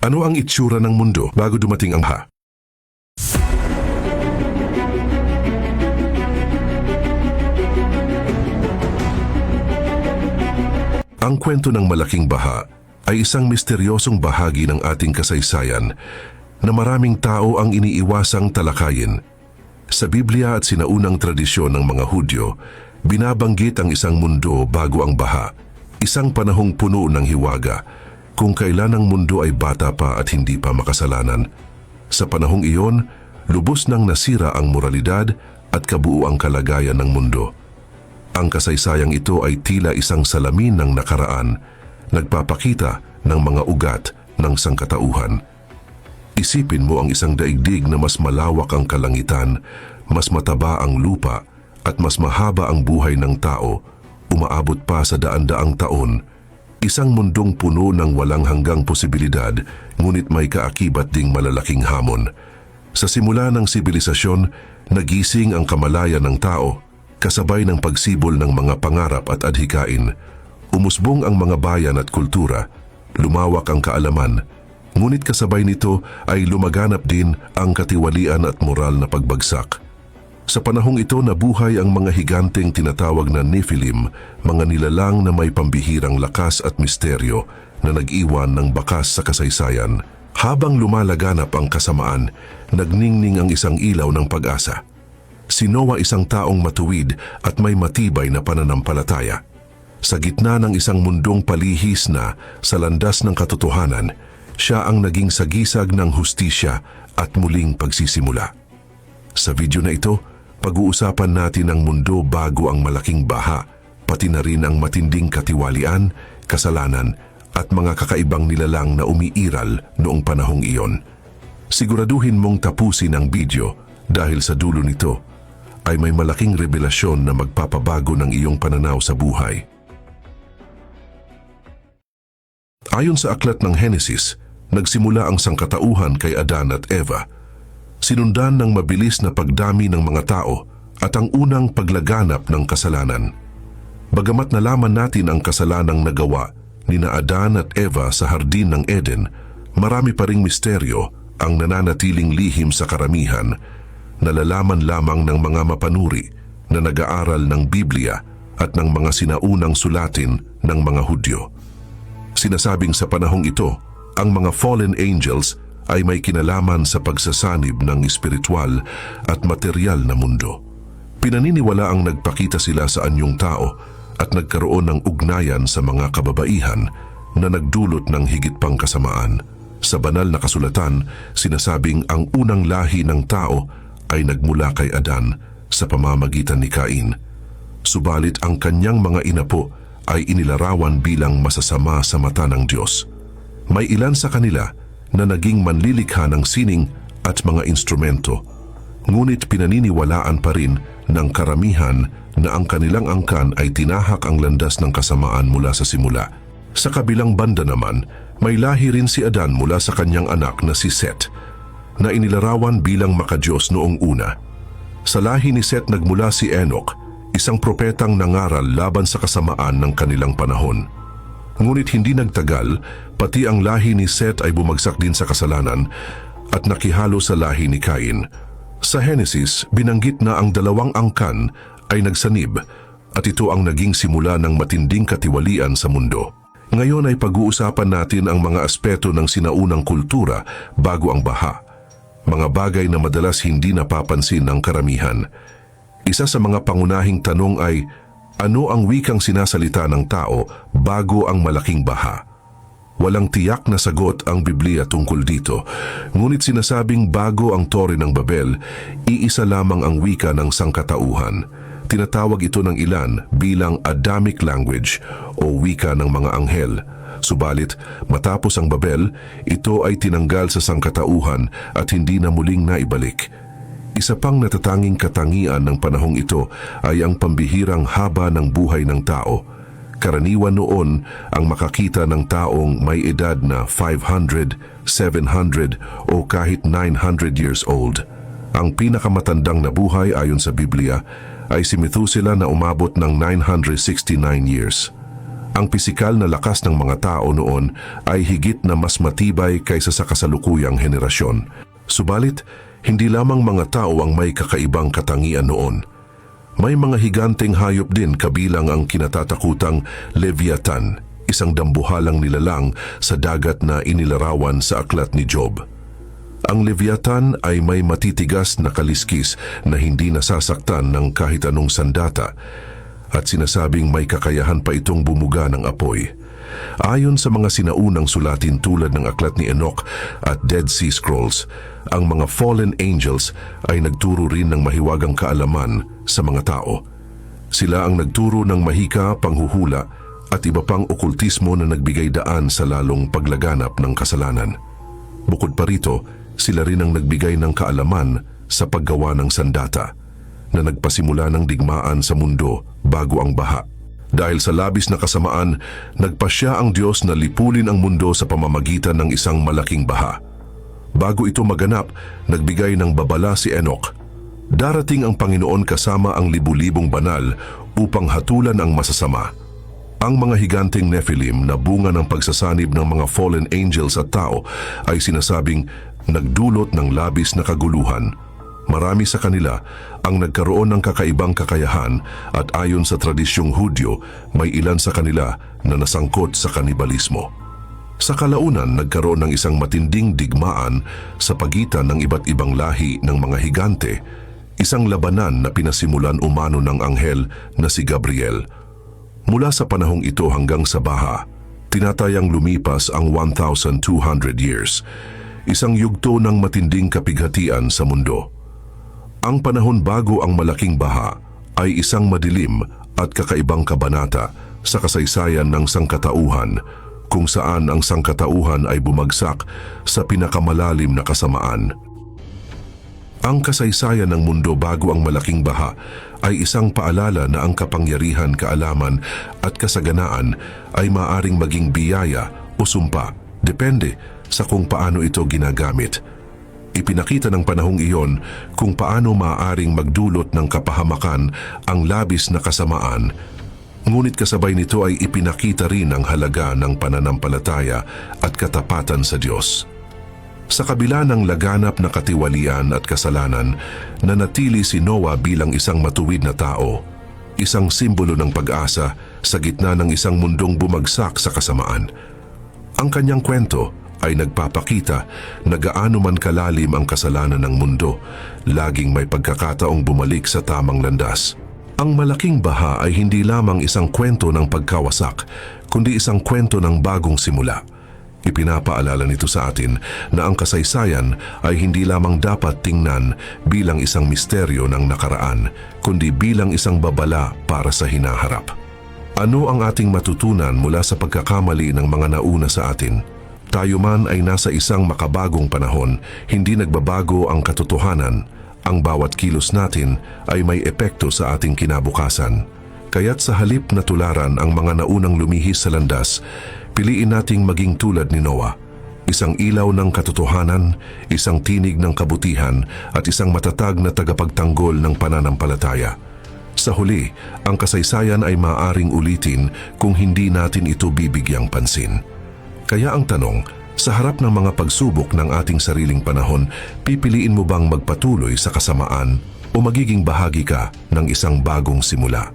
Ano ang itsura ng mundo bago dumating ang baha? Ang kwento ng malaking baha ay isang misteryosong bahagi ng ating kasaysayan na maraming tao ang iniiwasang talakayin. Sa Biblia at sinaunang tradisyon ng mga Hudyo, binabanggit ang isang mundo bago ang baha, isang panahong puno ng hiwaga, kung kailan ang mundo ay bata pa at hindi pa makasalanan. Sa panahong iyon, lubos nang nasira ang moralidad at kabuuang kalagayan ng mundo. Ang kasaysayang ito ay tila isang salamin ng nakaraan, nagpapakita ng mga ugat ng sangkatauhan. Isipin mo ang isang daigdig na mas malawak ang kalangitan, mas mataba ang lupa, at mas mahaba ang buhay ng tao, umaabot pa sa daan-daang taon. Isang mundong puno ng walang hanggang posibilidad, ngunit may kaakibat ding malalaking hamon. Sa simula ng sibilisasyon, nagising ang kamalayan ng tao, kasabay ng pagsibol ng mga pangarap at adhikain. Umusbong ang mga bayan at kultura, lumawak ang kaalaman, ngunit kasabay nito ay lumaganap din ang katiwalian at moral na pagbagsak. Sa panahong ito nabuhay ang mga higanteng tinatawag na Nephilim, mga nilalang na may pambihirang lakas at misteryo na nag-iwan ng bakas sa kasaysayan. Habang lumalaganap ang kasamaan, nagningning ang isang ilaw ng pag-asa. Si Noah, isang taong matuwid at may matibay na pananampalataya. Sa gitna ng isang mundong palihis na sa landas ng katotohanan, siya ang naging sagisag ng hustisya at muling pagsisimula. Sa video na ito, pag-uusapan natin ang mundo bago ang malaking baha, pati na rin ang matinding katiwalian, kasalanan at mga kakaibang nilalang na umiiral noong panahong iyon. Siguraduhin mong tapusin ang video dahil sa dulo nito ay may malaking revelasyon na magpapabago ng iyong pananaw sa buhay. Ayon sa aklat ng Henesis, nagsimula ang sangkatauhan kay Adan at Eva. Sinundan ng mabilis na pagdami ng mga tao at ang unang paglaganap ng kasalanan. Bagamat nalaman natin ang kasalanang nagawa nina Adan at Eva sa hardin ng Eden, marami pa ring misteryo ang nananatiling lihim sa karamihan, nalalaman lamang ng mga mapanuri na nag-aaral ng Biblia at ng mga sinaunang sulatin ng mga Hudyo. Sinasabing sa panahong ito, ang mga fallen angels ay may kinalaman sa pagsasanib ng espiritual at material na mundo. Pinaniniwala ang nagpakita sila sa anyong tao at nagkaroon ng ugnayan sa mga kababaihan na nagdulot ng higit pang kasamaan. Sa banal na kasulatan, sinasabing ang unang lahi ng tao ay nagmula kay Adan sa pamamagitan ni Cain. Subalit ang kanyang mga inapo ay inilarawan bilang masasama sa mata ng Diyos. May ilan sa kanila na naging manlilikha ng sining at mga instrumento, ngunit pinaniniwalaan pa rin ng karamihan na ang kanilang angkan ay tinahak ang landas ng kasamaan mula sa simula. Sa kabilang banda naman, may lahi rin si Adan mula sa kanyang anak na si Seth, na inilarawan bilang makadiyos noong una. Sa lahi ni Seth nagmula si Enoch, isang propetang nangaral laban sa kasamaan ng kanilang panahon. Ngunit hindi nagtagal, pati ang lahi ni Seth ay bumagsak din sa kasalanan at nakihalo sa lahi ni Cain. Sa Henesis, binanggit na ang dalawang angkan ay nagsanib at ito ang naging simula ng matinding katiwalian sa mundo. Ngayon ay pag-uusapan natin ang mga aspeto ng sinaunang kultura bago ang baha. Mga bagay na madalas hindi napapansin ng karamihan. Isa sa mga pangunahing tanong ay, ano ang wikang sinasalita ng tao bago ang malaking baha? Walang tiyak na sagot ang Biblia tungkol dito, ngunit sinasabing bago ang Tore ng Babel, iisa lamang ang wika ng sangkatauhan. Tinatawag ito ng ilan bilang Adamic language o wika ng mga anghel. Subalit, matapos ang Babel, ito ay tinanggal sa sangkatauhan at hindi na muling naibalik. Isa pang natatanging katangian ng panahong ito ay ang pambihirang haba ng buhay ng tao. Karaniwan noon ang makakita ng taong may edad na 500, 700 o kahit 900 years old. Ang pinakamatandang nabuhay ayon sa Biblia ay si Methuselah na umabot ng 969 years. Ang pisikal na lakas ng mga tao noon ay higit na mas matibay kaysa sa kasalukuyang henerasyon. Subalit, hindi lamang mga tao ang may kakaibang katangian noon. May mga higanteng hayop din kabilang ang kinatatakutang Leviathan, isang dambuhalang nilalang sa dagat na inilarawan sa aklat ni Job. Ang Leviathan ay may matitigas na kaliskis na hindi nasasaktan ng kahit anong sandata at sinasabing may kakayahan pa itong bumuga ng apoy. Ayon sa mga sinaunang sulatin tulad ng aklat ni Enoch at Dead Sea Scrolls, ang mga fallen angels ay nagturo rin ng mahiwagang kaalaman sa mga tao. Sila ang nagturo ng mahika, panghuhula at iba pang okultismo na nagbigay daan sa lalong paglaganap ng kasalanan. Bukod pa rito, sila rin ang nagbigay ng kaalaman sa paggawa ng sandata na nagpasimula ng digmaan sa mundo bago ang baha. Dahil sa labis na kasamaan, nagpasya ang Diyos na lipulin ang mundo sa pamamagitan ng isang malaking baha. Bago ito maganap, nagbigay ng babala si Enoch. Darating ang Panginoon kasama ang libu-libong banal upang hatulan ang masasama. Ang mga higanteng Nephilim na bunga ng pagsasanib ng mga fallen angels at tao ay sinasabing nagdulot ng labis na kaguluhan. Marami sa kanila ang nagkaroon ng kakaibang kakayahan at ayon sa tradisyong Hudyo, may ilan sa kanila na nasangkot sa kanibalismo. Sa kalaunan, nagkaroon ng isang matinding digmaan sa pagitan ng iba't ibang lahi ng mga higante, isang labanan na pinasimulan umano ng anghel na si Gabriel. Mula sa panahong ito hanggang sa baha, tinatayang lumipas ang 1,200 years, isang yugto ng matinding kapighatian sa mundo. Ang panahon bago ang malaking baha ay isang madilim at kakaibang kabanata sa kasaysayan ng sangkatauhan, kung saan ang sangkatauhan ay bumagsak sa pinakamalalim na kasamaan. Ang kasaysayan ng mundo bago ang malaking baha ay isang paalala na ang kapangyarihan, kaalaman at kasaganaan ay maaring maging biyaya o sumpa, depende sa kung paano ito ginagamit. Ipinakita ng panahong iyon kung paano maaaring magdulot ng kapahamakan ang labis na kasamaan. Ngunit kasabay nito ay ipinakita rin ang halaga ng pananampalataya at katapatan sa Diyos. Sa kabila ng laganap na katiwalian at kasalanan, nanatili si Noah bilang isang matuwid na tao, isang simbolo ng pag-asa sa gitna ng isang mundong bumagsak sa kasamaan. Ang kanyang kwento ay nagpapakita na gaano man kalalim ang kasalanan ng mundo, laging may pagkakataong bumalik sa tamang landas. Ang malaking baha ay hindi lamang isang kwento ng pagkawasak, kundi isang kwento ng bagong simula. Ipinapaalala nito sa atin na ang kasaysayan ay hindi lamang dapat tingnan bilang isang misteryo ng nakaraan, kundi bilang isang babala para sa hinaharap. Ano ang ating matutunan mula sa pagkakamali ng mga nauna sa atin? Tayo man ay nasa isang makabagong panahon, hindi nagbabago ang katotohanan. Ang bawat kilos natin ay may epekto sa ating kinabukasan. Kaya't sa halip na tularan ang mga naunang lumihis sa landas, piliin nating maging tulad ni Noah. Isang ilaw ng katotohanan, isang tinig ng kabutihan at isang matatag na tagapagtanggol ng pananampalataya. Sa huli, ang kasaysayan ay maaaring ulitin kung hindi natin ito bibigyang pansin. Kaya ang tanong, sa harap ng mga pagsubok ng ating sariling panahon, pipiliin mo bang magpatuloy sa kasamaan o magiging bahagi ka ng isang bagong simula?